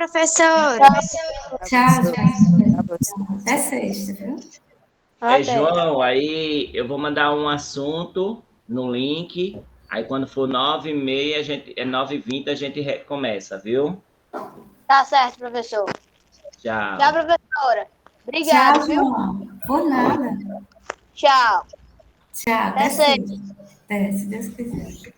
professora. Tchau, Pra gente. você. Até sexta, viu? Até. João, aí eu vou mandar um assunto no link. Aí quando for 9h30, 9h20, a gente recomeça, viu? Tá certo, professor. Tchau, Tchau. professora. Tchau, Obrigado, viu? João. Por nada. Tchau. Tchau, Até até sexta. sexta. Até, se Deus quiser.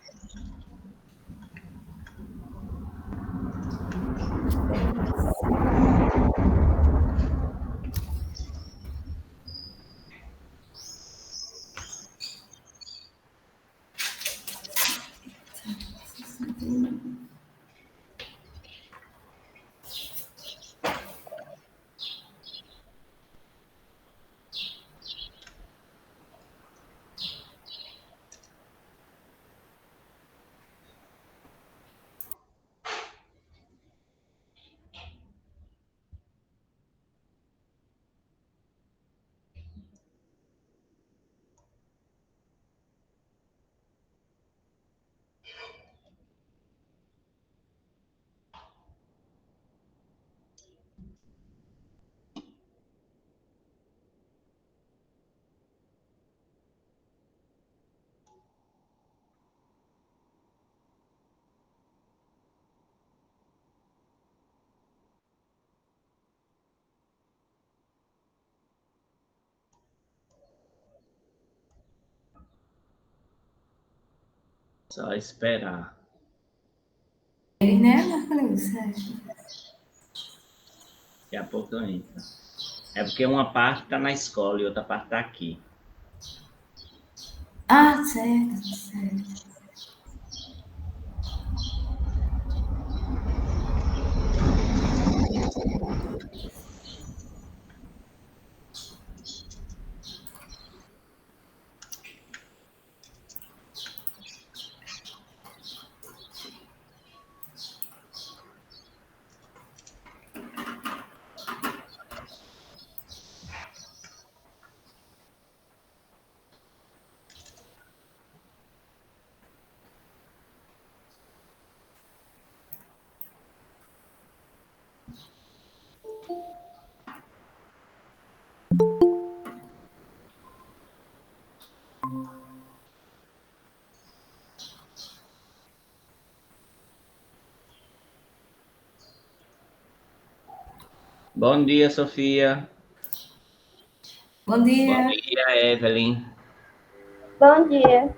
Só esperar. Ele, né, Marcolinhos? Daqui a pouco eu entro. É porque uma parte está na escola e outra parte está aqui. Ah, certo, certo. Bom dia, Sofia. Bom Bom dia. dia, Evelyn. Bom dia.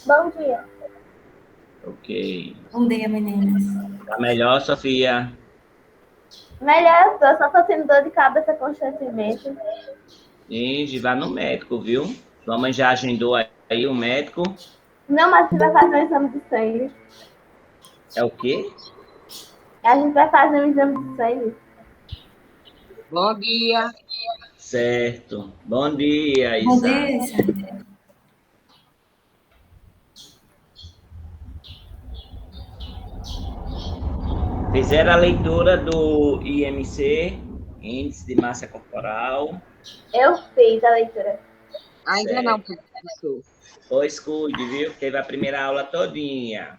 Bom dia. Ok. Bom dia, meninas. Tá melhor, Sofia? Melhor, eu só tô tendo dor de cabeça constantemente. E vá no médico, viu? Sua mãe já agendou aí o médico? Não, mas você vai fazer um exame de sangue. É o quê? A gente vai fazer um exame de sangue. Bom dia. Certo. Bom dia, Bom Isa. dia, Sandra. Fizeram a leitura do IMC, Índice de Massa Corporal. Eu fiz a leitura. Ainda não, Certo. professor. Pois cuide, viu? Teve a primeira aula todinha.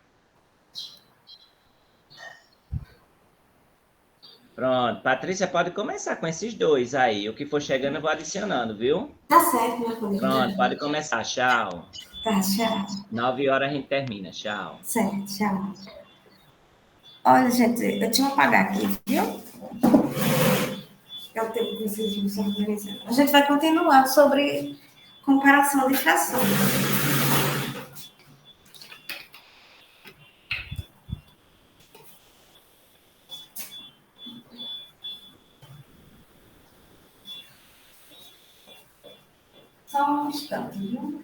Pronto. Patrícia, pode começar com esses dois aí. O que for chegando eu vou adicionando, viu? Tá certo, Marcolinhos. Pronto, pode começar. Tchau. Tá, tchau. 9h a gente termina. Tchau. Certo, tchau. Olha, gente, eu tinha que apagar aqui, viu? É o tempo que vocês vão se organizando. A gente vai continuar sobre comparação de frações. Só um instante, viu?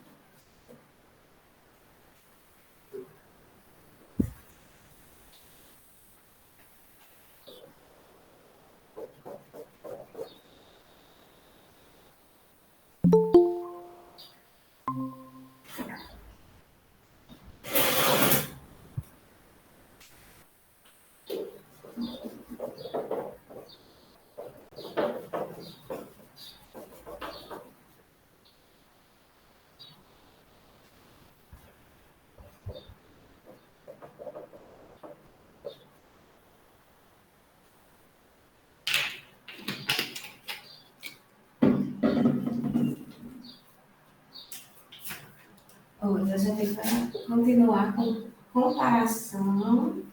Hoje a gente vai continuar com comparação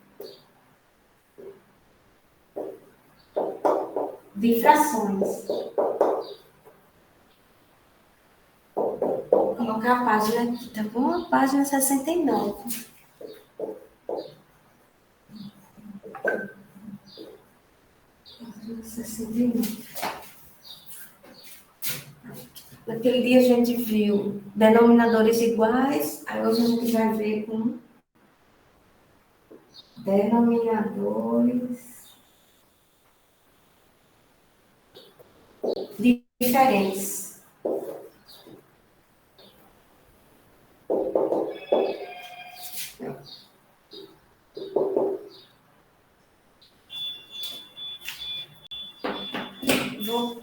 de frações. Vou colocar a página aqui, tá bom? A página 69. Página 69. Naquele dia a gente viu denominadores iguais, aí hoje a gente vai ver com denominadores diferentes.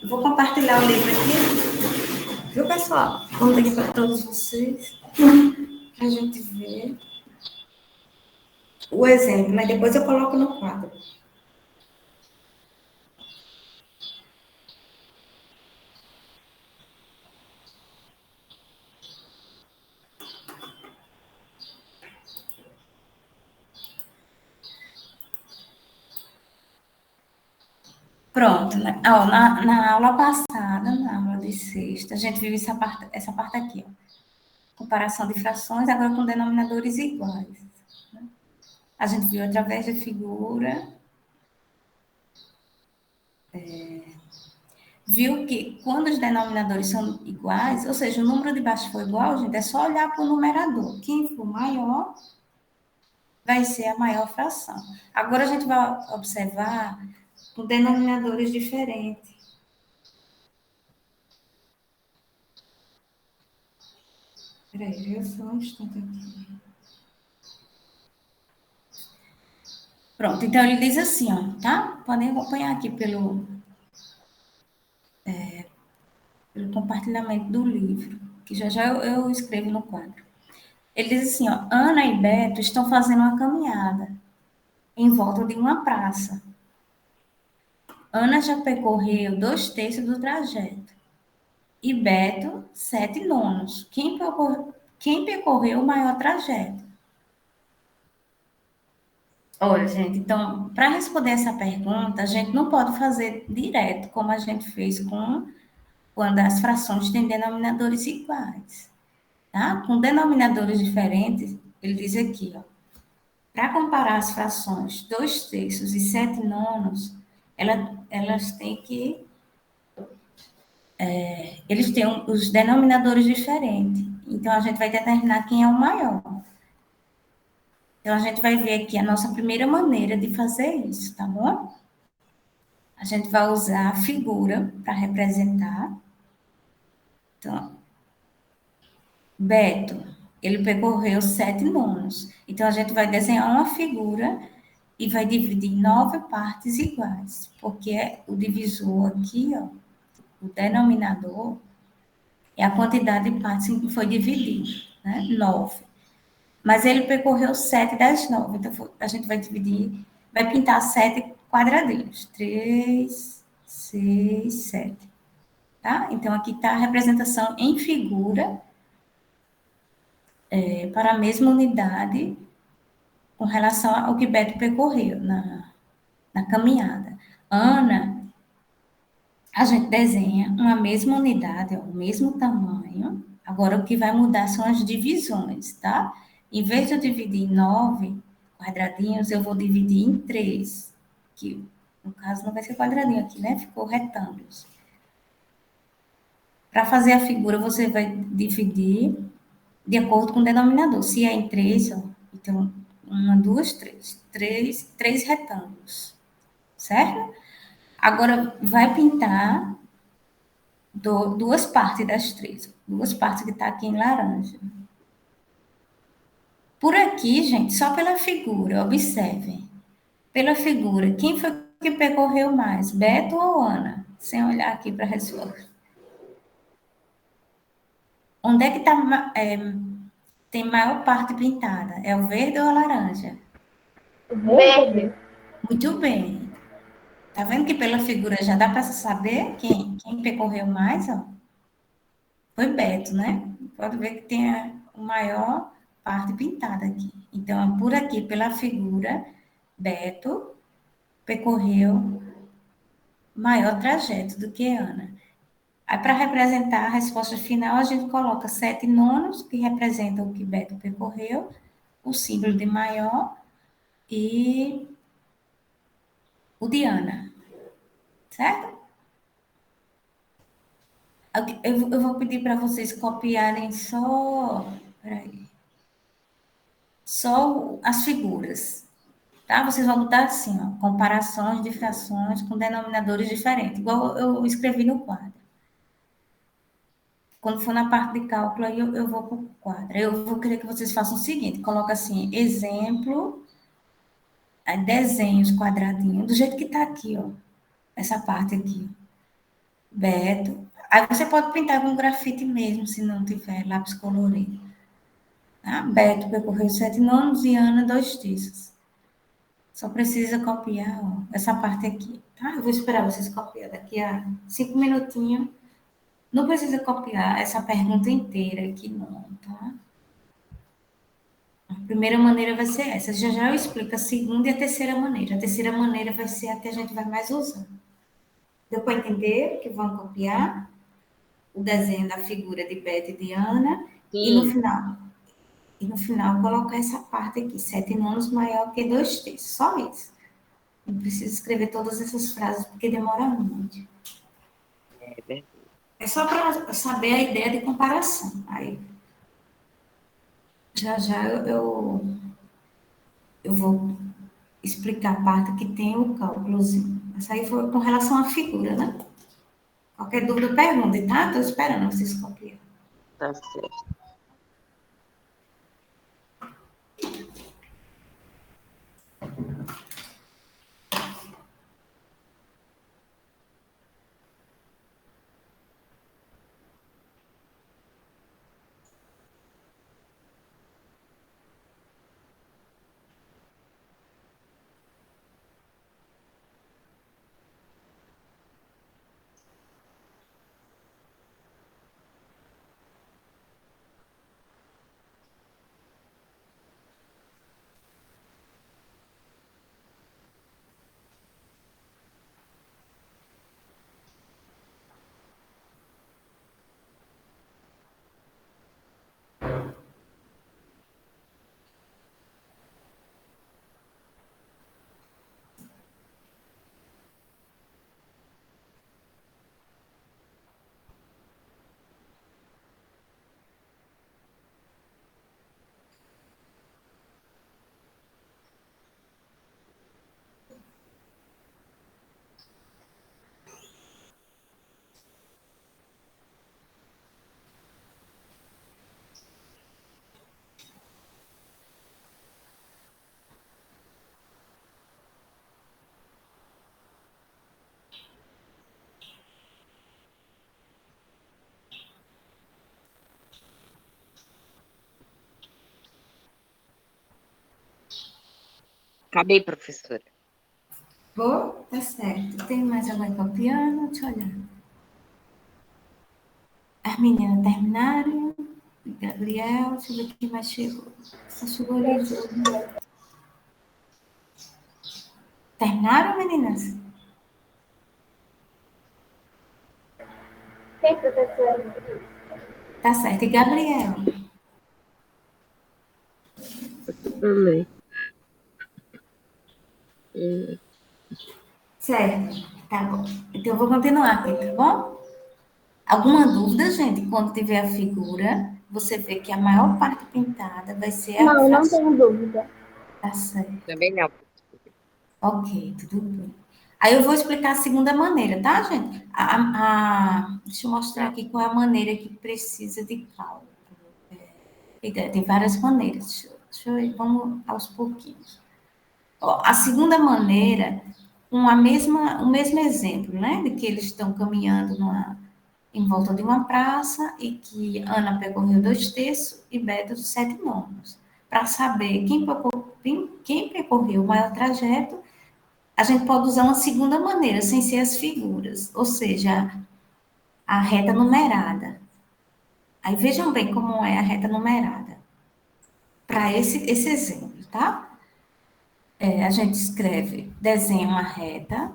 Vou compartilhar o livro aqui, viu, pessoal? Vou aqui para todos vocês, para a gente ver o exemplo, mas depois eu coloco no quadro. Pronto, né? Ó, na aula passada, na aula de sexta, a gente viu essa parte aqui, ó. Comparação de frações, agora com denominadores iguais. Né? A gente viu através da figura, viu que quando os denominadores são iguais, ou seja, o número de baixo for igual, gente, é só olhar para o numerador. Quem for maior, vai ser a maior fração. Agora a gente vai observar com denominadores diferentes. Peraí, eu só um instante aqui. Pronto, então ele diz assim, ó, tá? Podem acompanhar aqui pelo compartilhamento do livro, que já eu escrevo no quadro. Ele diz assim, ó, Ana e Beto estão fazendo uma caminhada em volta de uma praça. Ana já percorreu 2/3 do trajeto e Beto 7/9. Quem percorreu o maior trajeto? Olha, gente, então, para responder essa pergunta, a gente não pode fazer direto, como a gente fez quando as frações têm denominadores iguais. Tá? Com denominadores diferentes, ele diz aqui, ó, para comparar as frações 2/3 e 7/9, elas têm que... eles têm os denominadores diferentes. Então, a gente vai determinar quem é o maior. Então, a gente vai ver aqui a nossa primeira maneira de fazer isso, tá bom? A gente vai usar a figura para representar. Então, Beto, ele percorreu 7/9. Então, a gente vai desenhar uma figura e vai dividir em 9 partes iguais, porque o divisor aqui, ó, o denominador, é a quantidade de partes em que foi dividido, né? 9. Mas ele percorreu 7/9, então a gente vai dividir, vai pintar 7 quadradinhos. 3, 6, 7. Tá? Então, aqui está a representação em figura para a mesma unidade com relação ao que Beto percorreu na caminhada. Ana, a gente desenha uma mesma unidade, ó, o mesmo tamanho. Agora, o que vai mudar são as divisões, tá? Em vez de eu dividir em 9 quadradinhos, eu vou dividir em 3, que no caso não vai ser quadradinho aqui, né? Ficou retângulos. Para fazer a figura, você vai dividir de acordo com o denominador. Se é em 3, ó, então 1, 2, 3. 3 retângulos, certo? Agora, vai pintar duas partes das 3. Duas partes que está aqui em laranja. Por aqui, gente, só pela figura, observem. Pela figura, quem foi que percorreu mais, Beto ou Ana? Sem olhar aqui para a resposta. Onde é que tem maior parte pintada? É o verde ou a laranja? Verde. Muito bem. Tá vendo que pela figura já dá para saber quem percorreu mais, ó? Foi Beto, né? Pode ver que tem a maior parte pintada aqui. Então, por aqui, pela figura, Beto percorreu maior trajeto do que Ana. Aí, para representar a resposta final, a gente coloca 7 nonos, que representam o que Beto percorreu, o símbolo de maior e o de Ana, certo? Eu vou pedir para vocês copiarem só, peraí, só as figuras, tá? Vocês vão botar assim, ó, comparações de frações com denominadores diferentes, igual eu escrevi no quadro. Quando for na parte de cálculo, aí eu vou para o quadro. Eu vou querer que vocês façam o seguinte, coloca assim, exemplo, aí desenhos quadradinhos, do jeito que está aqui, ó, essa parte aqui, Beto. Aí você pode pintar com grafite mesmo, se não tiver lápis colorido. Tá? Beto percorreu 7 nonos e Ana 2 terços. Só precisa copiar, ó, essa parte aqui, tá? Eu vou esperar vocês copiar daqui a 5 minutinhos. Não precisa copiar essa pergunta inteira aqui, não, tá? A primeira maneira vai ser essa. Já já eu explico a segunda e a terceira maneira. A terceira maneira vai ser a que a gente vai mais usar. Deu para entender que vão copiar o desenho da figura de Beto e de Ana e no Sim, final. E no final colocar essa parte aqui, 7 nonos maior que 2 terços. Só isso. Não precisa escrever todas essas frases porque demora muito. é verdade. É só para saber a ideia de comparação. Aí já já eu vou explicar a parte que tem o cálculozinho. Essa aí foi com relação à figura, né? Qualquer dúvida, pergunte, tá? Estou esperando vocês copiarem. Tá certo. Acabei, professora. Vou? Tá certo. Tem mais alguém copiando? Deixa eu olhar. As meninas terminaram. Gabriel, deixa eu ver quem mais chegou. Só chegou ali. Terminaram, meninas? Sim, professora. Tá certo. E Gabriel? Também. Certo. Tá bom. Então eu vou continuar aqui, tá bom? Alguma dúvida, gente? Quando tiver a figura, você vê que a maior parte pintada vai ser a Não, não fração. tenho dúvida. Tá certo. Também não. Ok, tudo bem. Aí eu vou explicar a segunda maneira, tá, gente? Deixa eu mostrar aqui qual é a maneira que precisa de cálculo. Tem várias maneiras. Deixa eu ir, vamos aos pouquinhos. Ó, a segunda maneira, o mesmo exemplo, né? De que eles estão caminhando em volta de uma praça e que Ana percorreu 2 terços e Beto 7 nonos. Para saber quem percorreu o maior trajeto, a gente pode usar uma segunda maneira, sem ser as figuras, ou seja, a reta numerada. Aí vejam bem como é a reta numerada. Para esse exemplo, tá? A gente escreve, desenha uma reta.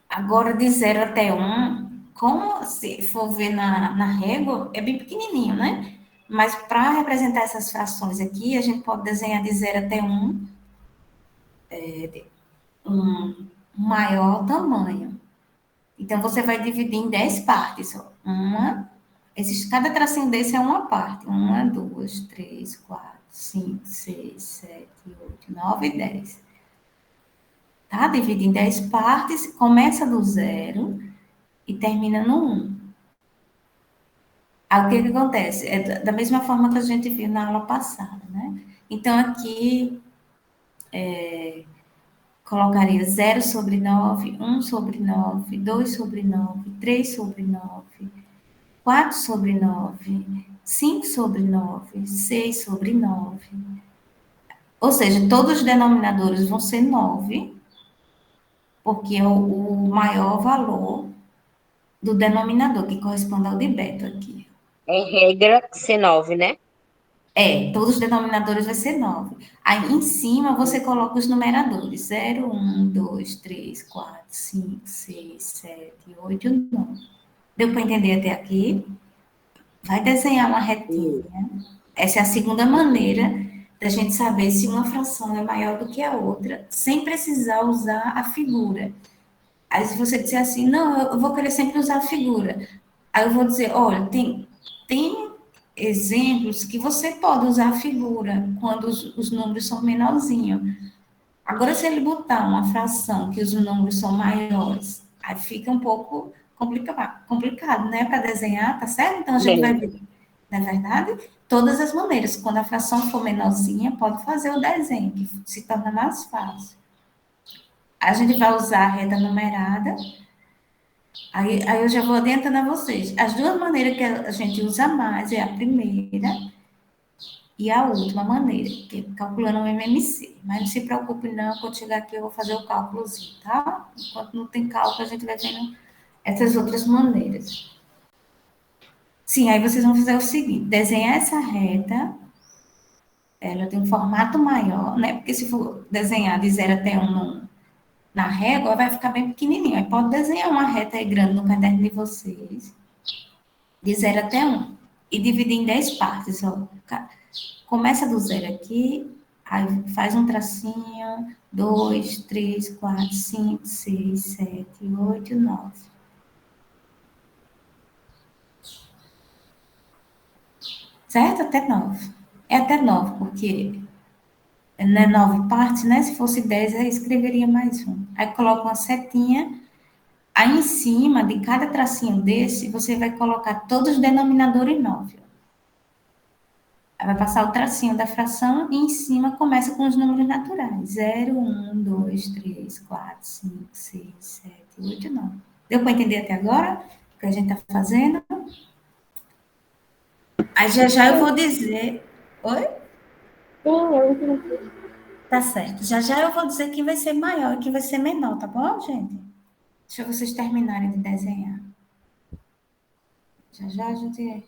Agora, de 0 até 1, como se for ver na régua, é bem pequenininho, né? Mas para representar essas frações aqui, a gente pode desenhar de 0 até 1, um maior tamanho. Então, você vai dividir em 10 partes. Ó. Cada tracinho desse é uma parte. 1, 2, 3, 4, 5, 6, 7, 8, 9 e 10. Tá? Divide em 10 partes, começa do 0 e termina no 1. Aí, o que que acontece? É da mesma forma que a gente viu na aula passada, né? Então, aqui, colocaria 0/9, 1/9, 2/9, 3/9, 4/9, 5/9, 6/9. Ou seja, todos os denominadores vão ser 9, porque é o maior valor do denominador, que corresponde ao de beta aqui. Em regra, C9, né? Todos os denominadores vai ser 9. Aí, em cima, você coloca os numeradores. 0, 1, 2, 3, 4, 5, 6, 7, 8, 9. Deu para entender até aqui? Vai desenhar uma retinha. Essa é a segunda maneira da gente saber se uma fração é maior do que a outra, sem precisar usar a figura. Aí, se você disser assim, não, eu vou querer sempre usar a figura. Aí eu vou dizer, olha, tem exemplos que você pode usar a figura quando os números são menorzinhos. Agora, se ele botar uma fração que os números são maiores, aí fica um pouco complicado, né, para desenhar, tá certo? Então, a gente vai ver, na verdade, todas as maneiras. Quando a fração for menorzinha, pode fazer o desenho, que se torna mais fácil. A gente vai usar a reta numerada. Aí eu já vou adiantando a vocês. As duas maneiras que a gente usa mais é a primeira e a última maneira, que é calculando o MMC. Mas não se preocupe não, quando chegar aqui eu vou fazer o cálculozinho, tá? Enquanto não tem cálculo, a gente vai vendo essas outras maneiras. Sim, aí vocês vão fazer o seguinte, desenhar essa reta, ela tem um formato maior, né? Porque se for desenhar de 0 até 1 na régua, vai ficar bem pequenininho. Aí pode desenhar uma reta aí grande no caderno de vocês, de 0 até 1, e dividir em 10 partes, ó. Começa do 0 aqui, aí faz um tracinho, 2, 3, 4, 5, 6, 7, 8, 9. Certo? Até 9. É até 9, porque não é 9 partes, né? Se fosse 10, aí escreveria mais um. Aí coloca uma setinha. Aí em cima de cada tracinho desse, você vai colocar todos os denominadores 9. Aí vai passar o tracinho da fração e em cima começa com os números naturais. 0, 1, 2, 3, 4, 5, 6, 7, 8, 9. Deu para entender até agora o que a gente está fazendo? Aí já eu vou dizer. Oi? Sim, eu entendi. Tá certo. Já eu vou dizer quem vai ser maior e quem vai ser menor, tá bom, gente? Deixa vocês terminarem de desenhar. Já a gente.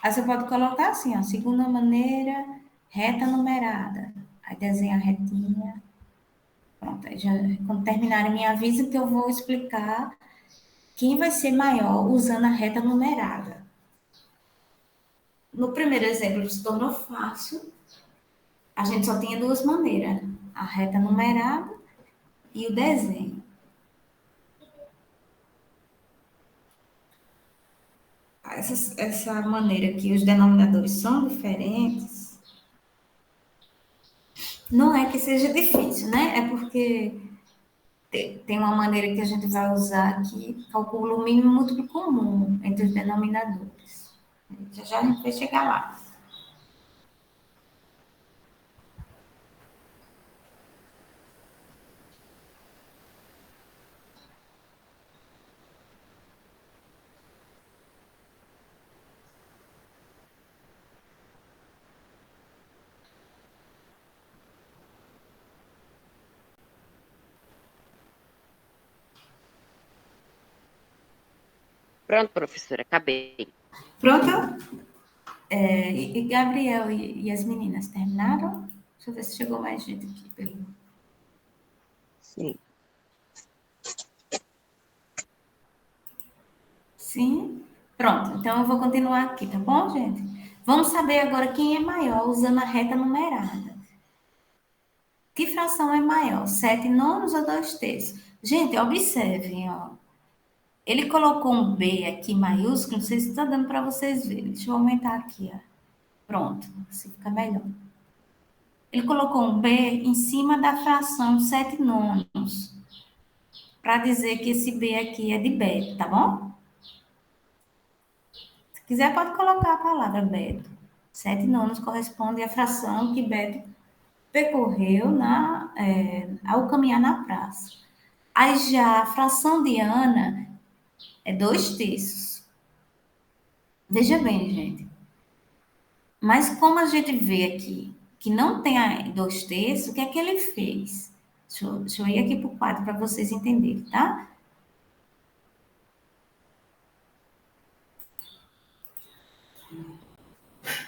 Aí você pode colocar assim, ó, segunda maneira, reta numerada. Aí desenha a retinha. Pronto, aí já, quando terminarem, me avisa que eu vou explicar quem vai ser maior usando a reta numerada. No primeiro exemplo, se tornou fácil. A gente só tinha duas maneiras, a reta numerada e o desenho. Essa maneira que os denominadores são diferentes, não é que seja difícil, né? É porque tem uma maneira que a gente vai usar que calcula o mínimo múltiplo comum entre os denominadores. Já a gente vai chegar lá. Pronto, professora, acabei. Pronto? E Gabriel e as meninas terminaram? Deixa eu ver se chegou mais gente aqui. Sim. Sim? Pronto, então eu vou continuar aqui, tá bom, gente? Vamos saber agora quem é maior usando a reta numerada. Que fração é maior? 7 nonos ou 2 terços? Gente, observem, ó. Ele colocou um B aqui maiúsculo, não sei se está dando para vocês verem. Deixa eu aumentar aqui, ó. Pronto, assim fica melhor. Ele colocou um B em cima da fração 7 nonos, para dizer que esse B aqui é de beta, tá bom? Se quiser, pode colocar a palavra beta. 7 nonos corresponde à fração que Beto percorreu ao caminhar na praça. Aí já a fração de Ana é 2 terços. Veja bem, gente. Mas como a gente vê aqui que não tem 2 terços, o que é que ele fez? Deixa eu ir aqui para o quadro para vocês entenderem, tá?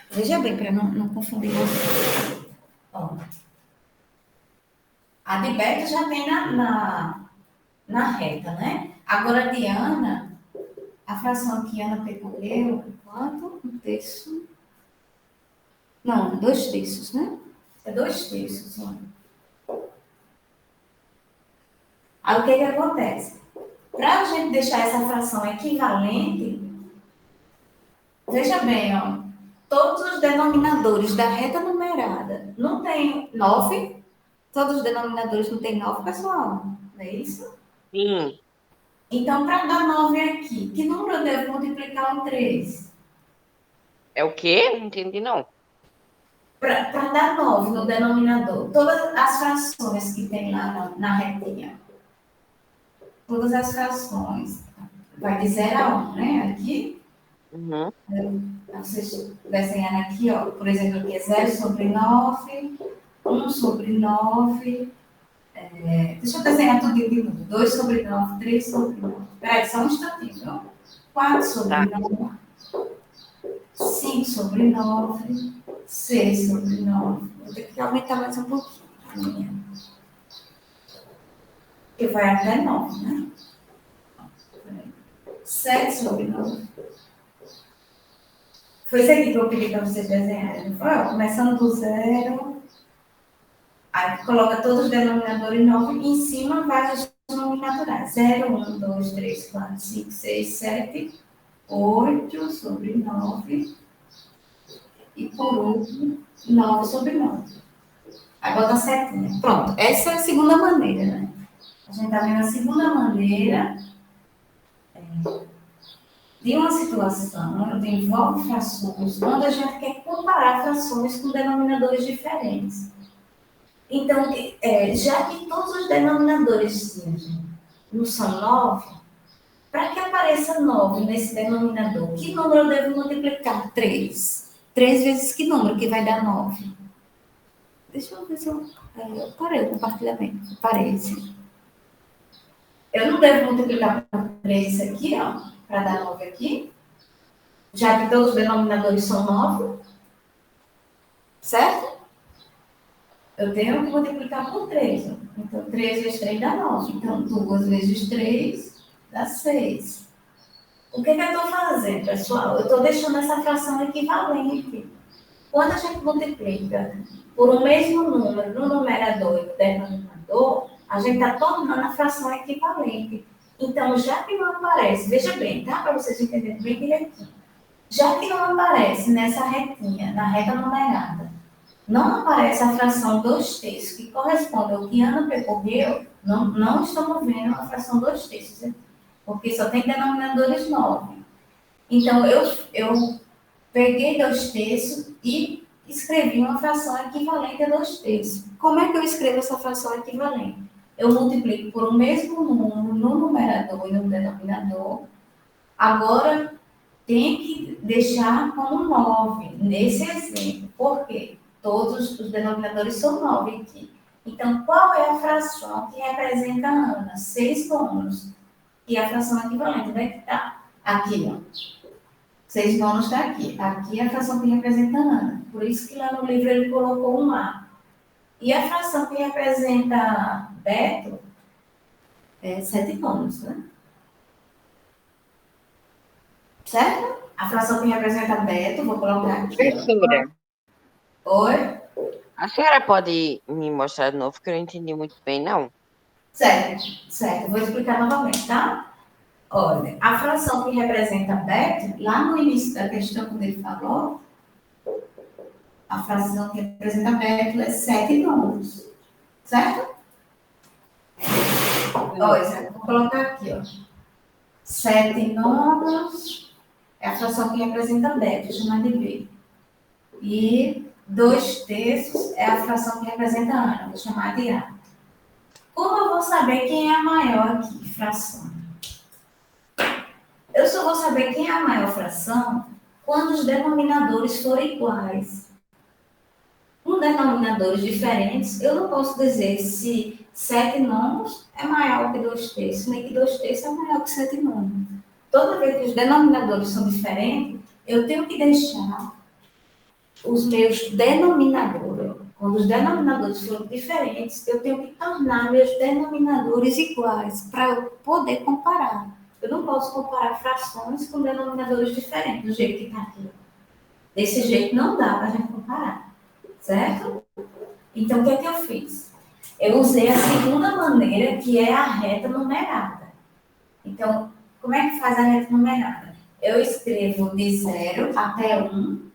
Veja bem, para não confundir vocês. Ó, a de Beto já tem na reta, né? Agora a de Ana, a fração que Ana percorreu, quanto? Um terço. Não, 2 terços, né? É 2 terços, Ana. Aí o que que acontece? Para a gente deixar essa fração equivalente, veja bem, ó, todos os denominadores da reta numerada não tem 9? Todos os denominadores não tem 9, pessoal? Não é isso? Sim. Então, para dar 9 aqui, que número eu devo multiplicar um 3? É o quê? Não entendi, não. Para dar 9 no denominador, todas as frações que tem lá na retinha, todas as frações, vai de 0 a 1, né? Aqui, Uhum. vocês desenhando aqui, ó, por exemplo, aqui é 0 sobre 9, 1 sobre 9, deixa eu desenhar tudo de novo, 2 sobre 9, 3 sobre 9, peraí, só um instantinho, viu? 4 sobre Tá. 9, 5 sobre 9, 6 sobre 9, vou ter que aumentar mais um pouquinho, que vai até 9, né? 7 sobre 9. Foi isso aqui que eu pedi para vocês desenharem, não foi? Ó, começando do 0, aí coloca todos os denominadores 9, e em cima vários nominaturais. 0, 1, 2, 3, 4, 5, 6, 7, 8 sobre 9, e por último, 9 sobre 9. Aí bota a setinha. Pronto, essa é a segunda maneira, né? A gente está vendo a segunda maneira de uma situação onde envolve frações, onde a gente quer comparar frações com denominadores diferentes. Então, já que todos os denominadores não são 9, para que apareça 9 nesse denominador, que número eu devo multiplicar? 3. 3 vezes que número que vai dar 9? Deixa eu ver se eu parei o compartilhamento. Parei, sim. Eu não devo multiplicar por 3 isso aqui, ó, para dar 9 aqui, já que todos os denominadores são 9, certo? Eu tenho que multiplicar por 3. Ó. Então, 3 vezes 3 dá 9. Então, 2 vezes 3 dá 6. O que eu estou fazendo, pessoal? Eu estou deixando essa fração equivalente. Quando a gente multiplica por um mesmo número no numerador e no denominador, a gente está tornando a fração equivalente. Então, já que não aparece, veja bem, tá? Para vocês entenderem bem direitinho. Já que não aparece nessa retinha, na reta numerada, não aparece a fração 2 terços, que corresponde ao que Ana percorreu, não estamos vendo a fração 2 terços, né? Porque só tem denominadores 9. Então, eu peguei 2 terços e escrevi uma fração equivalente a 2 terços. Como é que eu escrevo essa fração equivalente? Eu multiplico por um mesmo número no numerador e no denominador. Agora, tem que deixar como 9 nesse exemplo. Por quê? Todos os denominadores são 9 aqui. Então, qual é a fração que representa a Ana? 6 cômodos. E a fração equivalente vai estar Aqui, ó. 6 nonos está aqui. Aqui é a fração que representa Ana. Por isso que lá no livro ele colocou um A. E a fração que representa Beto é 7 nonos, né? Certo? A fração que representa Beto, vou colocar aqui. Professora, Oi? a senhora pode me mostrar de novo, que eu não entendi muito bem, não? Certo, certo. Vou explicar novamente, tá? Olha, a fração que representa Beto, lá no início da questão, quando ele falou, a fração que representa Beto é 7 nonos. Certo? Olha, vou colocar aqui, ó. 7 nonos é a fração que representa Beto, vou chamar de B. E 2/3 é a fração que representa Ana, vou chamar de A. Como eu vou saber quem é a maior aqui, fração? Eu só vou saber quem é a maior fração quando os denominadores forem iguais. Com denominadores diferentes, eu não posso dizer se 7 nonos é maior que 2/3, nem que 2/3 é maior que 7 nonos. Toda vez que os denominadores são diferentes, eu tenho que deixar os meus denominadores. Quando os denominadores forem diferentes, eu tenho que tornar meus denominadores iguais para eu poder comparar. Eu não posso comparar frações com denominadores diferentes, do jeito que está aqui. Desse jeito não dá para a gente comparar, certo? Então, o que é que eu fiz? Eu usei a segunda maneira, que é a reta numerada. Então, como é que faz a reta numerada? Eu escrevo de 0 até 1,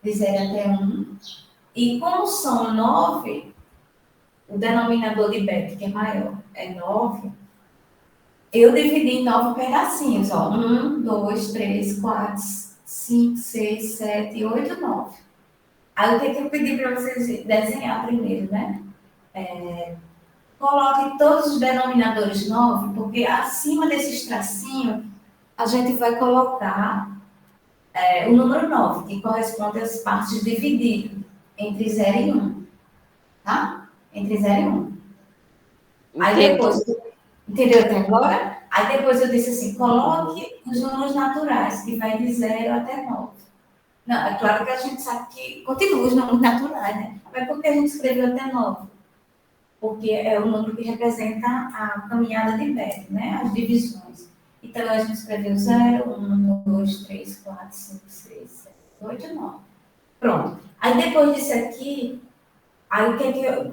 de 0 até 1, e como são 9, o denominador de Beto, que é maior, é 9, eu dividi em 9 pedacinhos, ó. 1, 2, 3, 4, 5, 6, 7, 8, 9. Aí o que eu pedi para vocês desenhar primeiro, né? Coloque todos os denominadores 9, porque acima desses tracinhos a gente vai colocar o número 9, que corresponde às partes divididas entre 0 e 1. Tá? Entre 0 e 1. Aí depois, entendeu até agora? Aí depois eu disse assim, coloque os números naturais, que vai de 0 até 9. Não, é claro que a gente sabe que continua os números naturais, né? Mas por que a gente escreveu até 9? Porque é o número que representa a caminhada de Beto, né? As divisões. Então, a gente escreveu 0, 1, 2, 3, 4, 5, 6, 7, 8, 9. Pronto. Aí, depois disso aqui, aí o que é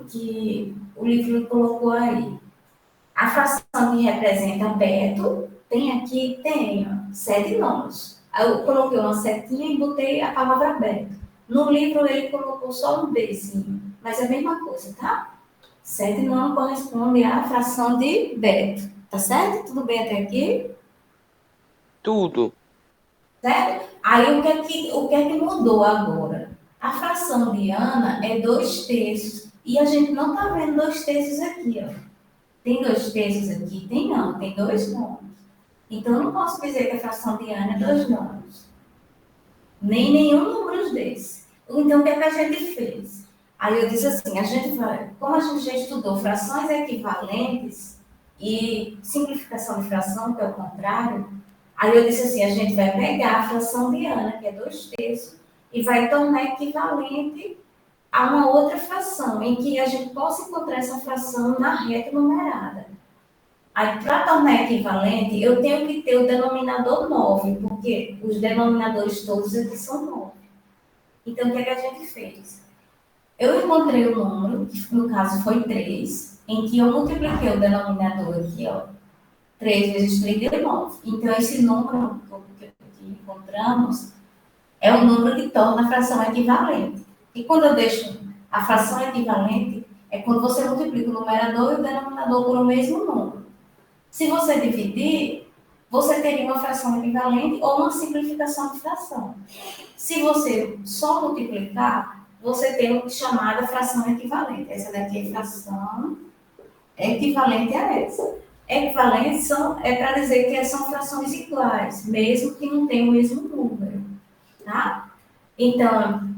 que o livro colocou aí? A fração que representa Beto tem aqui, tem 7 nonos. Aí eu coloquei uma setinha e botei a palavra Beto. No livro ele colocou só um Bzinho, mas é a mesma coisa, tá? 7 nonos corresponde à fração de Beto. Tá certo? Tudo bem até aqui? Tudo. Certo? Aí o que é que mudou agora? A fração de Ana é 2/3. E a gente não tá vendo 2/3 aqui, ó. Tem 2/3 aqui? Tem não, tem 2 nonos. Então, eu não posso dizer que a fração de Ana é 2 nonos. Nem nenhum número desse. Então, o que é que a gente fez? Aí eu disse assim, a gente vai, como a gente já estudou frações equivalentes e simplificação de fração, que é o contrário, aí eu disse assim, a gente vai pegar a fração de Ana, que é 2/3, e vai tornar equivalente a uma outra fração, em que a gente possa encontrar essa fração na reta numerada. Aí, para tornar equivalente, eu tenho que ter o denominador 9, porque os denominadores todos aqui são 9. Então, o que é que a gente fez? Eu encontrei o número, que no caso foi 3, em que eu multipliquei o denominador aqui, ó. 3 vezes 3 deu 9. Então, esse número que encontramos é o número que torna a fração equivalente. E quando eu deixo a fração equivalente, é quando você multiplica o numerador e o denominador por o mesmo número. Se você dividir, você teria uma fração equivalente ou uma simplificação de fração. Se você só multiplicar, você tem o chamada fração equivalente. Essa daqui é fração equivalente a essa. Equivalentes é para dizer que são frações iguais, mesmo que não tenham o mesmo número. Tá? Então,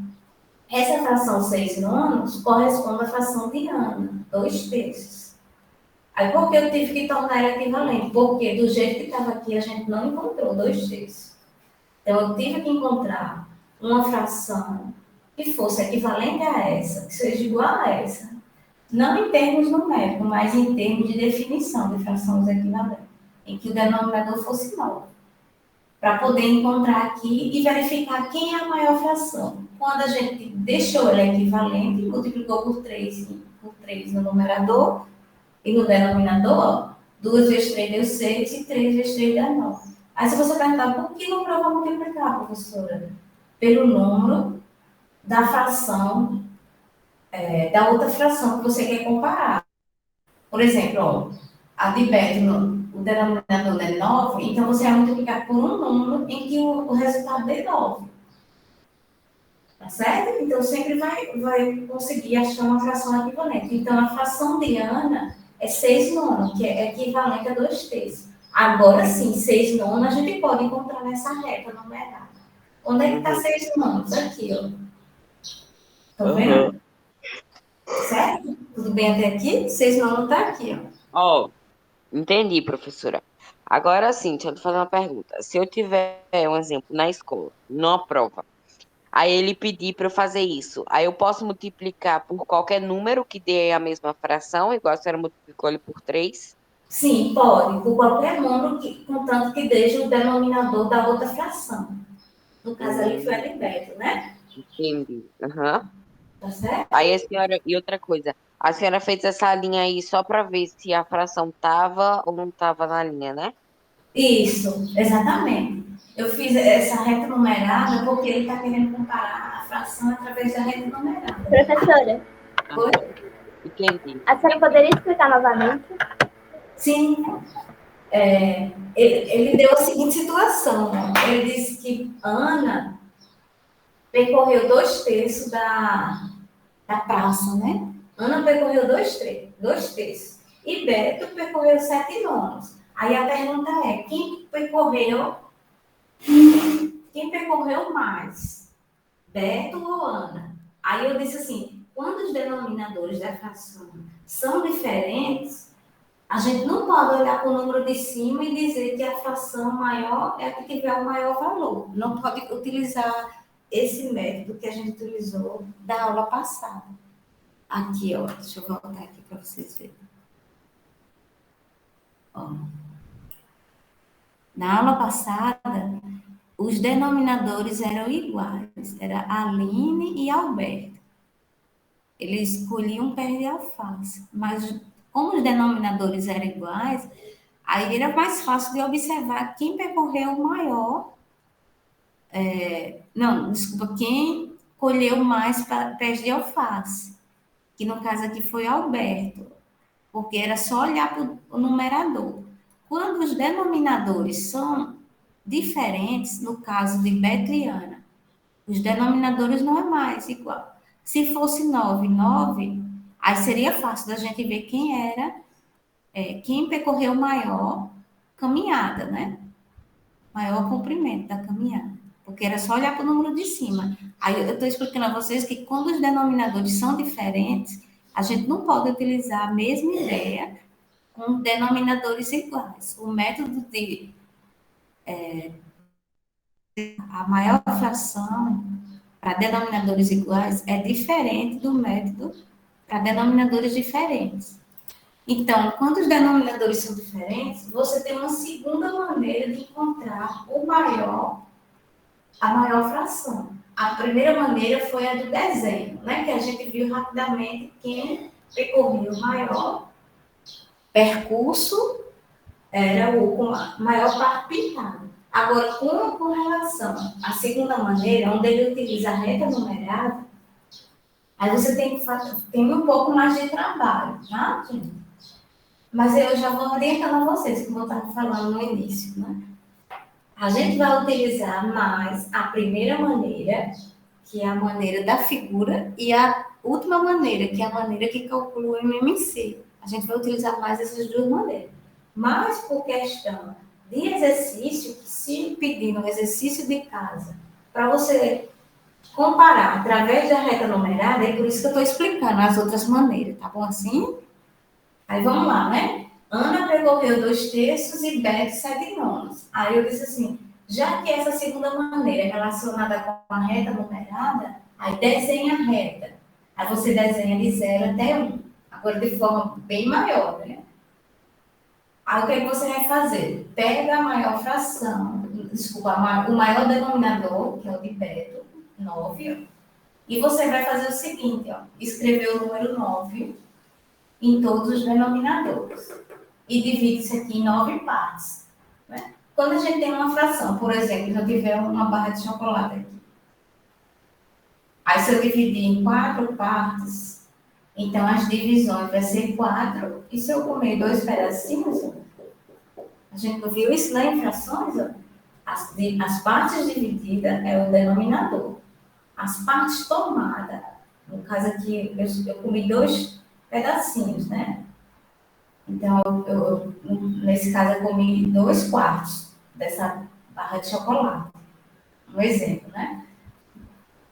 essa fração 6 nonos corresponde à fração de Ana, 2/3. Aí, por que eu tive que tornar ela equivalente? Porque do jeito que estava aqui, a gente não encontrou 2/3. Então, eu tive que encontrar uma fração que fosse equivalente a essa, que seja igual a essa. Não em termos numéricos, mas em termos de definição de frações equivalentes, em que o denominador fosse 9. Para poder encontrar aqui e verificar quem é a maior fração. Quando a gente deixou ela equivalente, multiplicou por 3 no numerador e no denominador, 2 vezes 3 deu 6 e 3 vezes 3 deu 9. Aí se você perguntar, por que não prova multiplicar, professora? Pelo número da fração, da outra fração que você quer comparar. Por exemplo, ó, a de Beto, o denominador é 9, então você vai multiplicar por um número em que o resultado é 9. Tá certo? Então, sempre vai conseguir achar uma fração equivalente. Então, a fração de Ana é 6/9, que é equivalente a 2/3. Agora sim, 6/9 a gente pode encontrar nessa reta numerada. Onde é que está 6/9? Aqui, ó. Estão vendo? Certo? Tudo bem até aqui? 6/9 está aqui, ó. Ó, entendi, professora. Agora sim, deixa eu te fazer uma pergunta. Se eu tiver um exemplo na escola, numa prova, aí ele pedir para eu fazer isso, aí eu posso multiplicar por qualquer número que dê a mesma fração, igual a senhora multiplicou ele por 3? Sim, pode, por qualquer número, contanto que deixe o denominador da outra fração. No caso ali foi a de Beto, né? Entendi. Aham. Tá certo? Aí a senhora, e outra coisa, a senhora fez essa linha aí só para ver se a fração tava ou não tava na linha, né? Isso, exatamente. Eu fiz essa reta numerada porque ele está querendo comparar a fração através da reta numerada. Professora, Oi? Entendi. a senhora poderia explicar novamente? Sim. Ele deu a seguinte situação. Ele disse que Ana percorreu 2/3 da praça, né? Ana percorreu 2/3. E Beto percorreu 7/9. Aí a pergunta é, quem percorreu mais? Beto ou Ana? Aí eu disse assim, quando os denominadores da fração são diferentes, a gente não pode olhar para o número de cima e dizer que a fração maior é a que tiver o maior valor. Não pode utilizar esse método que a gente utilizou da aula passada. Aqui, ó, deixa eu voltar aqui para vocês verem. Ó. Na aula passada, os denominadores eram iguais, era Aline e Alberto. Eles escolhiam pé de alface, mas como os denominadores eram iguais, aí era mais fácil de observar quem percorreu o maior, quem colheu mais pés de alface, que no caso aqui foi Alberto, porque era só olhar para o numerador. Quando os denominadores são diferentes, no caso de Beto e Ana, os denominadores não é mais igual. Se fosse 9, 9, aí seria fácil da gente ver quem era, quem percorreu maior caminhada, né? Maior comprimento da caminhada. Porque era só olhar para o número de cima. Aí eu estou explicando a vocês que quando os denominadores são diferentes, a gente não pode utilizar a mesma ideia com denominadores iguais. O método de a maior fração para denominadores iguais é diferente do método para denominadores diferentes. Então, quando os denominadores são diferentes, você tem uma segunda maneira de encontrar a maior fração. A primeira maneira foi a do desenho, né? Que a gente viu rapidamente quem percorreu o maior percurso era o com a maior parte pintada. Agora, com relação à segunda maneira, onde ele utiliza a reta numerada, aí você tem um pouco mais de trabalho, tá, gente? Mas eu já vou orientando a vocês, como eu estava falando no início, né? A gente vai utilizar mais a primeira maneira, que é a maneira da figura, e a última maneira, que é a maneira que calcula o MMC. A gente vai utilizar mais essas duas maneiras. Mas por questão de exercício, se pedir um exercício de casa, para você comparar através da reta numerada, é por isso que eu estou explicando as outras maneiras, tá bom assim? Aí vamos lá, né? Ana percorreu 2/3 e Beto 7/9. Aí eu disse assim, já que essa segunda maneira é relacionada com a reta numerada, aí desenha a reta. Aí você desenha de 0 até 1. Agora de forma bem maior, né? Aí o que é que você vai fazer? Pega a maior fração, desculpa, o maior denominador, que é o de Beto, 9, ó, e você vai fazer o seguinte, ó, escrever o número 9 em todos os denominadores. E divide isso aqui em 9 partes. Né? Quando a gente tem uma fração, por exemplo, se eu tiver uma barra de chocolate aqui, aí se eu dividir em 4 partes, então as divisões vai ser 4, e se eu comer 2 pedacinhos, a gente não viu isso lá em frações? Ó? As partes divididas é o denominador. As partes tomadas, no caso aqui, eu comi 2 pedacinhos, né? Então, nesse caso, eu comi 2/4 dessa barra de chocolate. Um exemplo, né?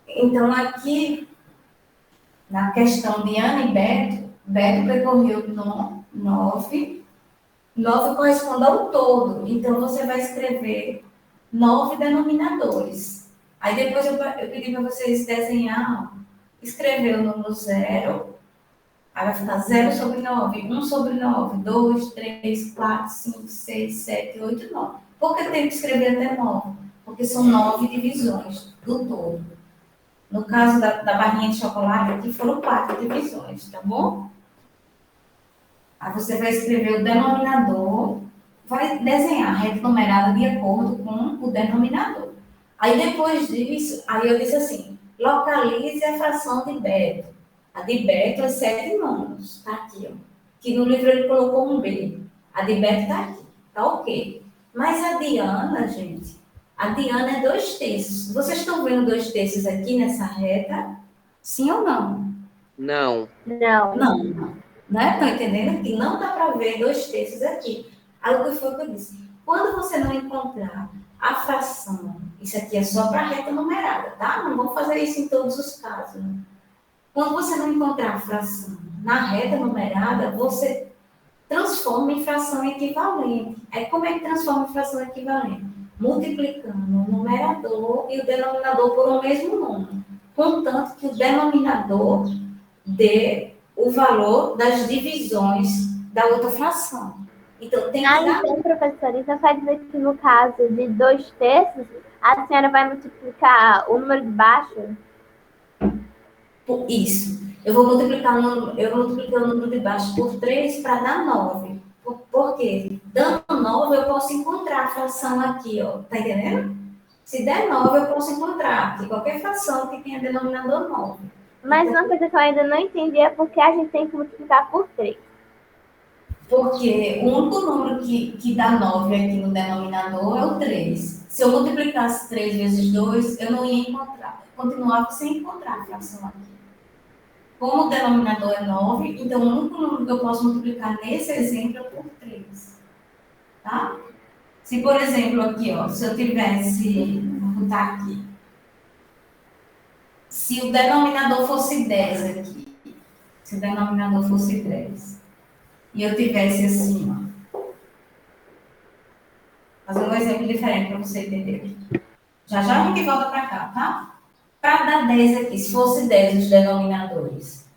Então, aqui, na questão de Ana e Beto, Beto percorreu 9. 9 corresponde ao todo. Então, você vai escrever 9 denominadores. Aí, depois, eu pedi para vocês desenhar, escrever o número 0. Aí vai ficar 0/9, 1/9, 2, 3, 4, 5, 6, 7, 8, 9. Por que tem que escrever até 9? Porque são 9 divisões do todo. No caso da barrinha de chocolate, aqui foram 4 divisões, tá bom? Aí você vai escrever o denominador, vai desenhar a reta numerada de acordo com o denominador. Aí depois disso, aí eu disse assim, localize a fração de Beto. A de Beto é 7/9, está aqui, ó. Que no livro ele colocou um B. A de Beto está aqui, tá ok. Mas a de Ana, gente, a de Ana é 2/3. Vocês estão vendo 2/3 aqui nessa reta? Sim ou não? Não. Não. Não. Né? Estão entendendo? Que não dá para ver 2/3 aqui. Aí o que foi que eu disse? Quando você não encontrar a fração, isso aqui é só para a reta numerada, tá? Não vamos fazer isso em todos os casos, né? Quando você não encontrar a fração na reta numerada, você transforma em fração equivalente. Aí como é que transforma em fração equivalente? Multiplicando o numerador e o denominador por um mesmo número, contanto que o denominador dê o valor das divisões da outra fração. Então, tem que dar... Então, professora, então quer dizer que no caso de 2/3, a senhora vai multiplicar o número de baixo? Isso. Eu vou multiplicar o número de baixo por 3 para dar 9. Por quê? Dando 9, eu posso encontrar a fração aqui, ó. Tá entendendo? Se der 9, eu posso encontrar aqui qualquer fração que tenha denominador 9. Mas uma coisa que eu ainda não entendi é porque a gente tem que multiplicar por 3. Porque o único número que dá 9 aqui no denominador é o 3. Se eu multiplicasse 3 vezes 2, eu não ia encontrar. Eu continuava sem encontrar a fração aqui. Como o denominador é 9, então o único número que eu posso multiplicar nesse exemplo é por 3. Tá? Se, por exemplo, aqui, ó, se eu tivesse, vou botar aqui, se o denominador fosse 10 aqui, se o denominador fosse 10, e eu tivesse assim, ó, fazer um exemplo diferente para você entender. Já já a gente volta para cá, tá? Para dar 10 aqui, se fosse 10 os denominadores,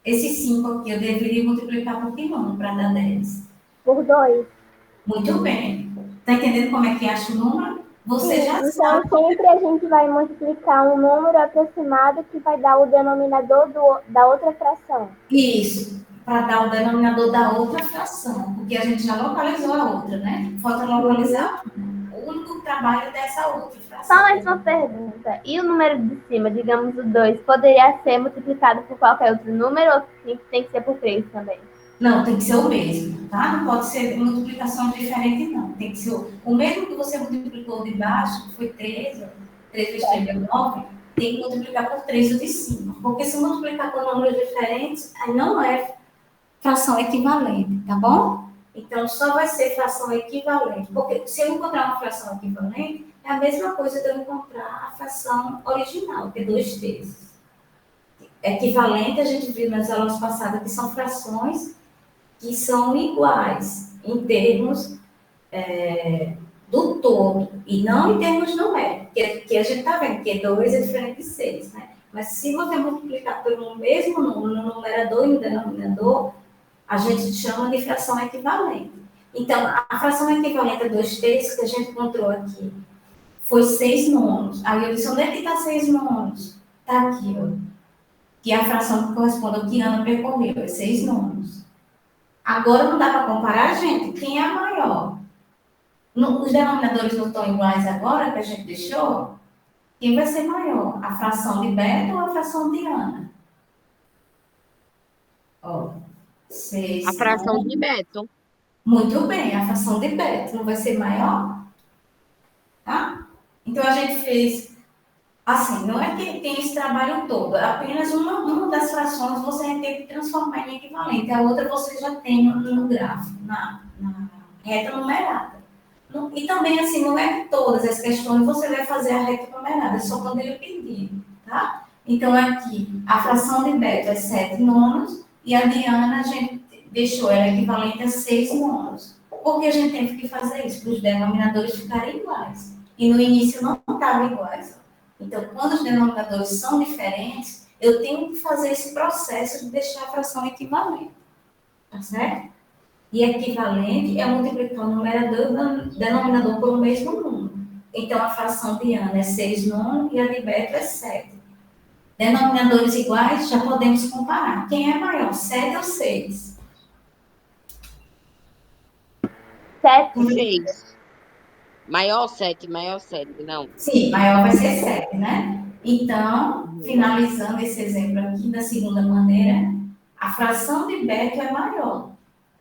esse 5 aqui eu deveria multiplicar por que número para dar 10? Por 2. Muito bem. Está entendendo como é que acha o número? Você já sabe. Então, sempre a gente vai multiplicar um número aproximado que vai dar o denominador da outra fração. Isso, para dar o denominador da outra fração, porque a gente já localizou a outra, né? Falta localizar o único trabalho dessa outra fração. Só mais uma pergunta. E o número de cima, digamos o 2, poderia ser multiplicado por qualquer outro número ou tem que ser por 3 também? Não, tem que ser o mesmo, tá? Não pode ser multiplicação diferente, não. Tem que ser o mesmo que você multiplicou de baixo, que foi 3, 3 vezes 3 é 9, tem que multiplicar por 3 o de cima. Porque se multiplicar por números diferentes, aí não é fração equivalente, tá bom? Então, só vai ser fração equivalente. Porque se eu encontrar uma fração equivalente, é a mesma coisa de eu encontrar a fração original, que é 2/3. Equivalente, a gente viu nas aulas passadas que são frações que são iguais em termos do todo, e não em termos numéricos, que a gente está vendo que 2 é diferente de 6, né? Mas se você multiplicar pelo mesmo número no numerador e no denominador, a gente chama de fração equivalente. Então, a fração equivalente a 2/3 que a gente encontrou aqui foi 6 nonos. Aí eu disse, onde é que está 6 nonos? Está aqui, ó. Que é a fração que corresponde ao que Ana percorreu, é 6 nonos. Agora não dá para comparar, gente, quem é a maior? Os denominadores não estão iguais agora, que a gente deixou? Quem vai ser maior? A fração de beta ou a fração de Ana? Ó, A 6 fração nonos. de Beto. Muito bem, a fração de beta não vai ser maior? Tá? Então, a gente fez assim, não é que tem esse trabalho todo, apenas uma das frações você vai ter que transformar em equivalente, a outra você já tem no gráfico, na reta numerada. E também, assim, não é que todas as questões você vai fazer a reta numerada, é só quando ele pedir, tá? Então, aqui, a fração de Beto é 7 nonos e a de Ana a gente deixou ela equivalente a 6 nonos. Por que a gente teve que fazer isso? Para os denominadores ficarem iguais. E no início não estavam iguais. Então, quando os denominadores são diferentes, eu tenho que fazer esse processo de deixar a fração equivalente. Tá certo? E equivalente é multiplicar o numerador e o denominador pelo mesmo número. Então, a fração de Ana é 6 nono e a de Beto é 7. Denominadores iguais, já podemos comparar. Quem é maior, 7 ou 6? 7. 6. Maior 7, não. Sim, maior vai ser 7, né? Então, finalizando esse exemplo aqui da segunda maneira, a fração de Beto é maior,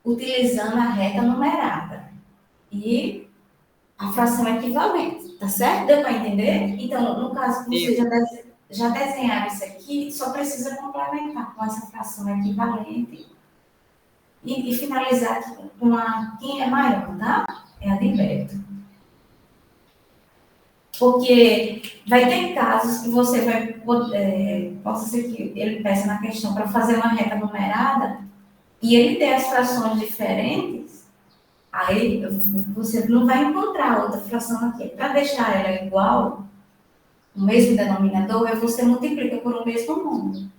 utilizando a reta numerada. E a fração é equivalente, tá certo? Deu para entender? Então, no caso que você já desenharam isso aqui, só precisa complementar com essa fração equivalente e finalizar aqui com quem é maior, tá? É a de Beto. Porque vai ter casos que você vai poder, possa ser que ele peça na questão para fazer uma reta numerada e ele der as frações diferentes, aí você não vai encontrar outra fração aqui. Para deixar ela igual, o mesmo denominador, aí você multiplica por um mesmo número.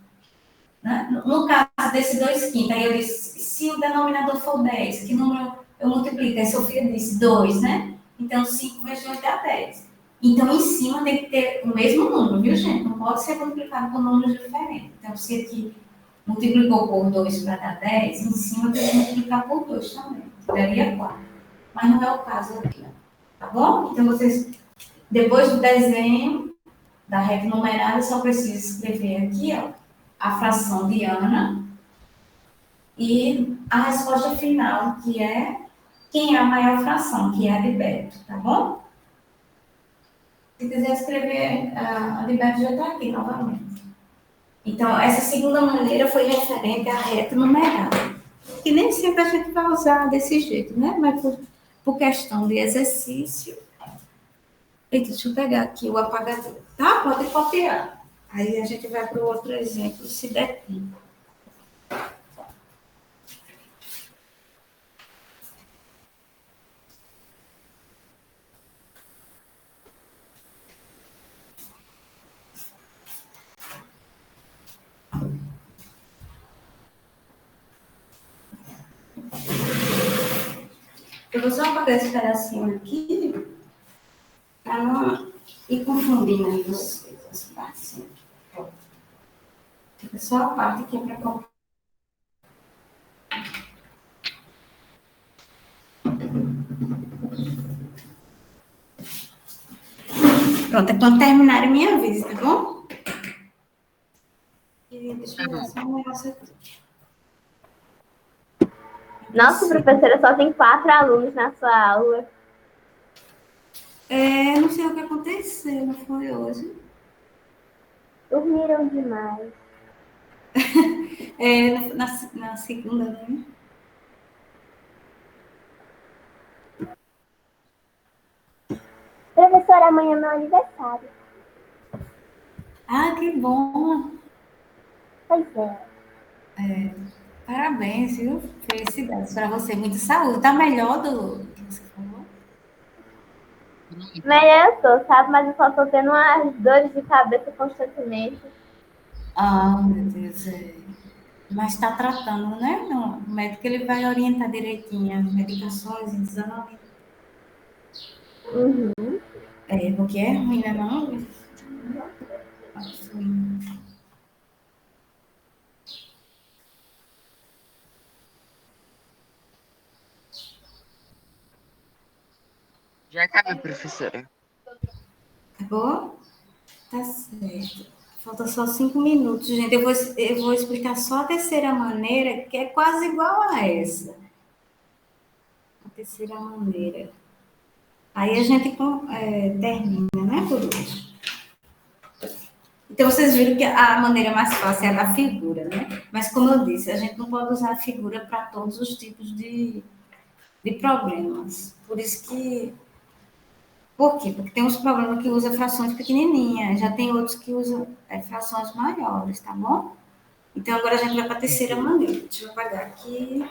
Né? No caso desse 2/5, aí eu disse, se o denominador for 10, que número eu multiplico? Aí a Sofia disse 2, né? Então, 5 vezes 8 é 10. Então, em cima tem que ter o mesmo número, viu, gente? Não pode ser multiplicado por números diferentes. Então, se aqui multiplicou por 2 para dar 10, em cima tem que multiplicar por 2 também, que daria 4. Mas não é o caso aqui, ó. Tá bom? Então, vocês, depois do desenho da reta numerada, só precisa escrever aqui, ó, a fração de Ana e a resposta final, que é quem é a maior fração, que é a de Beto, tá bom? Se quiser escrever, a de Beto já está aqui novamente. Então, essa segunda maneira foi referente à reta numerada, que nem sempre a gente vai usar desse jeito, né? Mas por questão de exercício. Eita, deixa eu pegar aqui o apagador, tá? Pode copiar. Aí a gente vai para o outro exemplo, se der tempo. Eu vou só apagar esse pedacinho aqui, para não ir confundindo aí vocês, essa parte. Fica só a parte aqui para copiar. Pronto, é quando terminarem minha vez, tá bom? E deixa eu ver só um negócio aqui. Nossa, professora, só tem 4 alunos na sua aula. Não sei o que aconteceu, não foi hoje. Dormiram demais. Na segunda, né? Professora, amanhã é meu aniversário. Ah, que bom! Pois é. Parabéns. Parabéns, viu? Felicidades para você. Muita saúde. Tá melhor do que você falou? Melhor eu tô, sabe? Mas eu só tô tendo umas dores de cabeça constantemente. Ah, meu Deus. Mas está tratando, né? Não, o médico ele vai orientar direitinho as medicações, exame. Uhum. Porque é ruim, né? Não? Assim, Já acabou, professora. acabou? Tá certo. Falta só 5 minutos, gente. Eu vou explicar só a terceira maneira, que é quase igual a essa. A terceira maneira. Aí a gente termina, né, por hoje. Então, vocês viram que a maneira mais fácil é a da figura, né? Mas, como eu disse, a gente não pode usar a figura para todos os tipos de problemas. Por isso que. Por quê? Porque tem uns problemas que usam frações pequenininhas, já tem outros que usam frações maiores, tá bom? Então, agora a gente vai para a terceira maneira. Deixa eu apagar aqui.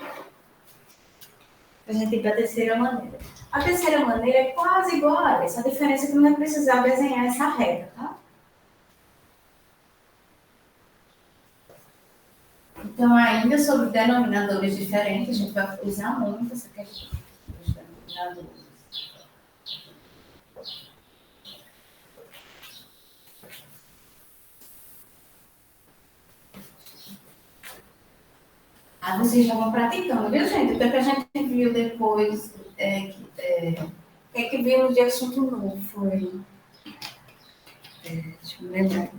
A gente ir para a terceira maneira. A terceira maneira é quase igual a essa. A diferença é que não vai precisar desenhar essa reta, tá? Então, ainda sobre denominadores diferentes, a gente vai usar muito essa questão dos denominadores. Ah, vocês já vão praticando, viu, gente? Então, que a gente viu depois, o que vimos de assunto novo foi... deixa eu lembrar aqui.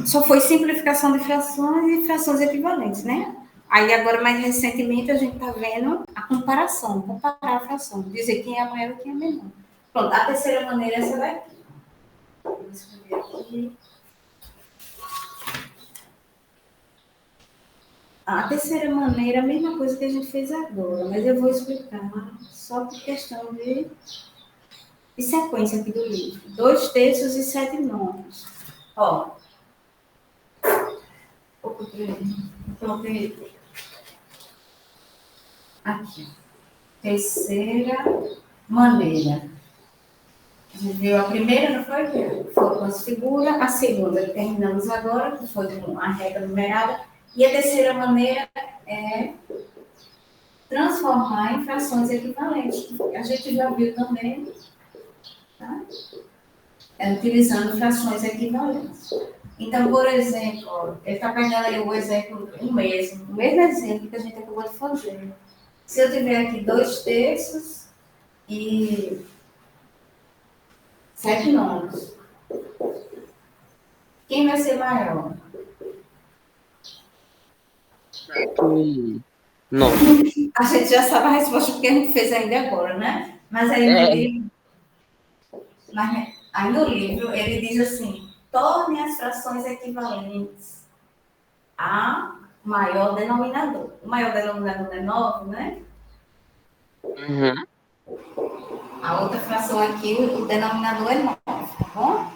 Só foi simplificação de frações e frações equivalentes, né? Aí, agora, mais recentemente, a gente está vendo a comparação, comparar a fração, dizer quem é maior e quem é menor. Pronto, a terceira maneira é essa daqui. Vou escrever aqui. A terceira maneira é a mesma coisa que a gente fez agora, mas eu vou explicar só por questão de sequência aqui do livro. 2/3 e 7/9. Ó, coloquei aqui. Terceira maneira. A gente viu a primeira, não foi? Foi com as figuras. A segunda, que terminamos agora, que foi com a regra numerada. E a terceira maneira é transformar em frações equivalentes. A gente já viu também, tá? Utilizando frações equivalentes. Então, por exemplo, ele está pegando aí o exemplo, o mesmo exemplo que a gente acabou de fazer. Se eu tiver aqui 2/3 e 7/9, quem vai ser maior? Não. A gente já sabe a resposta porque a gente fez ainda agora, né? Mas aí no livro ele diz assim: torne as frações equivalentes a maior denominador. O maior denominador é 9, né? Uhum. A outra fração aqui, o denominador é 9, tá bom?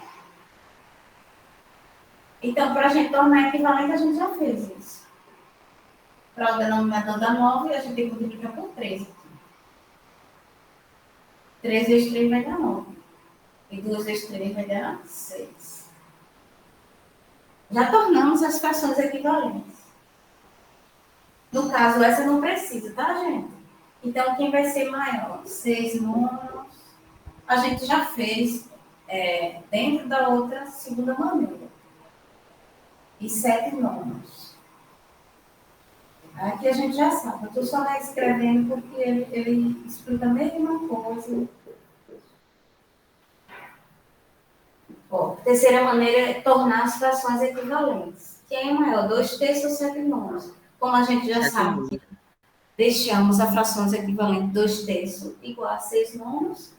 Então, para a gente tornar equivalente, a gente já fez isso. Para o denominador da 9, a gente tem que multiplicar por 3 aqui. 3 vezes 3 vai dar 9. E 2 vezes 3 vai dar 6. Já tornamos as frações equivalentes. No caso, essa não precisa, tá, gente? Então, quem vai ser maior? 6/9. A gente já fez dentro da outra segunda maneira. E 7/9. Aqui a gente já sabe. Eu estou só escrevendo porque ele explica a mesma coisa. Ó, a terceira maneira é tornar as frações equivalentes. Quem é maior? 2/3 ou 7/9? Como a gente já sabe que deixamos a frações equivalentes 2/3 igual a 6/9,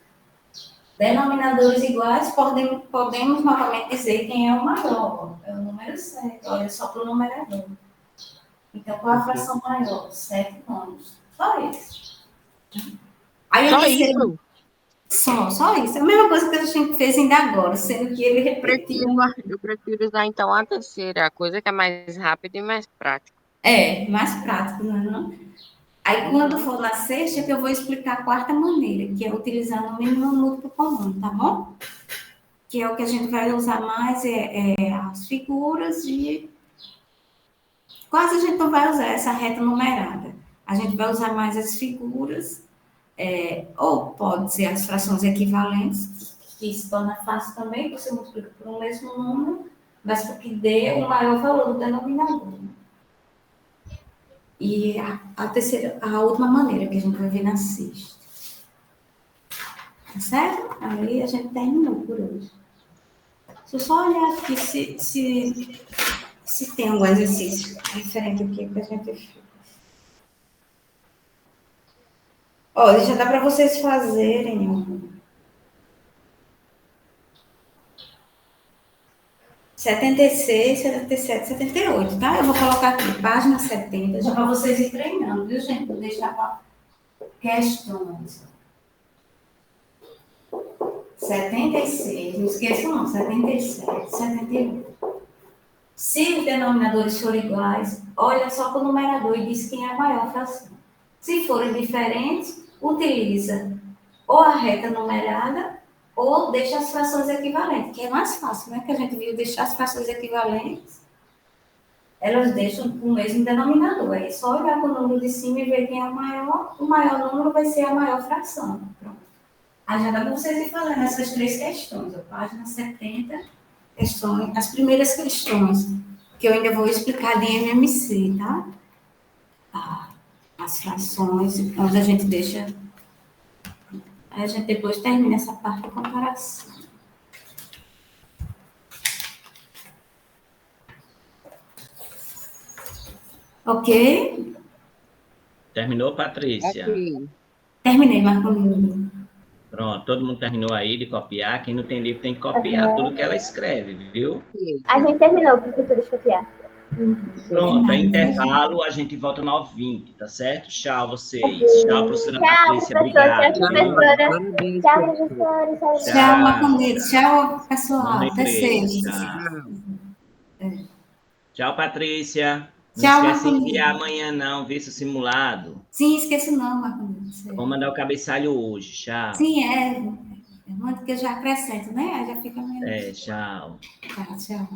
denominadores iguais, podemos novamente dizer quem é o maior. É o número 7. Olha só para o numerador. Então, qual a fração maior? 7/9. Só isso. Aí a Só terceira... isso? Só isso. É a mesma coisa que a gente fez ainda agora, sendo que ele repetiu. Eu prefiro usar então a terceira, a coisa que é mais rápida e mais prática. É, mais prático, não é não? Aí, quando for na sexta, que eu vou explicar a quarta maneira, que é utilizando o mínimo múltiplo comum, tá bom? Que é o que a gente vai usar mais, as figuras de... Quase a gente não vai usar essa reta numerada. A gente vai usar mais as figuras, ou pode ser as frações equivalentes, que se torna fácil também, você multiplica por um mesmo número, mas para que dê o maior valor do denominador. E a terceira, a última maneira que a gente vai ver na sexta. Tá certo? Aí a gente terminou por hoje. Deixa eu só olhar aqui se tem algum exercício referente aqui que a gente fez. Olha, já dá para vocês fazerem. 76, 77, 78, tá? Eu vou colocar aqui, página 70, já para vocês ir treinando, viu, gente? Vou deixar para questões. 76, não esqueçam não, 77, 78. Se os denominadores forem iguais, olha só para o numerador e diz quem é a maior fração. Se forem diferentes, utiliza ou a reta numerada ou deixa as frações equivalentes, que é mais fácil, né? Que a gente viu deixar as frações equivalentes, elas deixam o mesmo denominador. Aí é só olhar para o número de cima e ver quem é o maior número vai ser a maior fração. Pronto. Aí já dá para vocês ir fazendo essas três questões, a página 70, questões, as primeiras questões, que eu ainda vou explicar de MMC, tá? As frações, onde a gente deixa. Aí a gente depois termina essa parte de comparação. Ok? Terminou, Patrícia? Ok. Terminei, Marcolino. Pronto, todo mundo terminou aí de copiar. Quem não tem livro tem que copiar tudo que ela escreve, viu? A gente terminou, professora, de copiar. Pronto, é intervalo, a gente volta 9h20, tá certo? Tchau, vocês. Tchau, professora Tchau, Patrícia. professora. Tchau, Obrigado. professora. Parabéns, Tchau, professora. professora. Tchau, Tchau, tchau. Marcolino. Tchau, pessoal. Vamos Até rever. sexta. Tchau. Tchau, Patrícia. Não Tchau, esquece de Marcolino. enviar amanhã, não, viu, seu simulado. Sim, esqueça não, Marcolino. Vou mandar o cabeçalho hoje. Tchau. Sim, é. Manda que eu já acrescento, né? Aí já fica menos. Tchau. Tá, tchau.